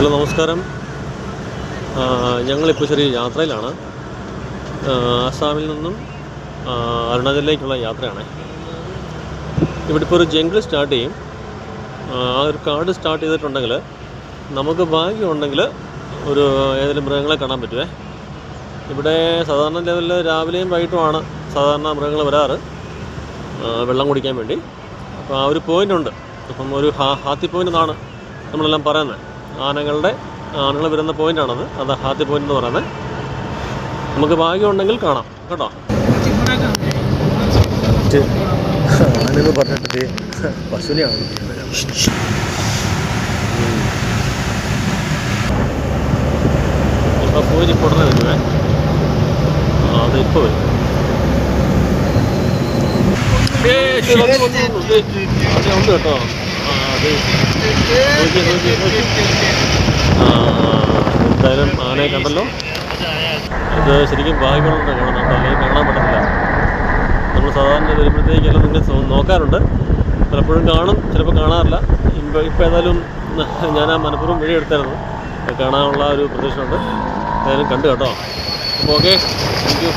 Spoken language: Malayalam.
ഹലോ, നമസ്കാരം. ഞങ്ങളിപ്പോൾ ചെറിയ യാത്രയിലാണ്. ആസാമിൽ നിന്നും അരുണാചലിലേക്കുള്ള യാത്രയാണ്. ഇവിടെ ഇപ്പോൾ ഒരു ജംഗിൾ സ്റ്റാർട്ട് ചെയ്യും. ആ ഒരു കാട് സ്റ്റാർട്ട് ചെയ്തിട്ടുണ്ടെങ്കിൽ നമുക്ക് ഭാഗ്യമുണ്ടെങ്കിൽ ഒരു ഏതെങ്കിലും മൃഗങ്ങളെ കാണാൻ പറ്റുമേ. ഇവിടെ സാധാരണ ലെവലിൽ രാവിലെയും വൈകിട്ടുമാണ് സാധാരണ മൃഗങ്ങൾ വരാറ് വെള്ളം കുടിക്കാൻ വേണ്ടി. അപ്പോൾ ആ ഒരു പോയിൻ്റുണ്ട്. അപ്പം ഒരു ഹാത്തി പോയിൻ്റ് എന്നാണ് നമ്മളെല്ലാം പറയുന്നത്. ആനകൾ വരുന്ന പോയിൻ്റാണത്. അത് ഹാത്തി പോയിൻ്റ് എന്ന് പറയുന്നത്. നമുക്ക് ഭാഗ്യമുണ്ടെങ്കിൽ കാണാം കേട്ടോ. ആനെന്ന് പറഞ്ഞിട്ട് പശുവിനെയാണ്. ഇപ്പോൾ പോയി ഉടനെ വരുവേ. അത് ഇപ്പോൾ വരും. ഉണ്ട് കേട്ടോ. എന്തായാലും ആനയെ കണ്ടല്ലോ. ഇത് ശരിക്കും ഭാഗ്യമുണ്ട് കാണാൻ. അല്ലെങ്കിൽ കാണാൻ പറ്റത്തില്ല. നമ്മൾ സാധാരണ വരുമ്പോഴത്തേക്കെല്ലാം നിങ്ങൾ നോക്കാറുണ്ട്. പലപ്പോഴും കാണും, ചിലപ്പോൾ കാണാറില്ല. ഇപ്പോൾ ഏതായാലും ഞാൻ ആ മനഃപൂർവ്വം വീഡിയോ എടുത്തായിരുന്നു. കാണാനുള്ള ഒരു പ്രതീക്ഷയുണ്ട്. ഏതായാലും കണ്ടു കേട്ടോ. അപ്പോൾ ഓക്കെ, താങ്ക് യു.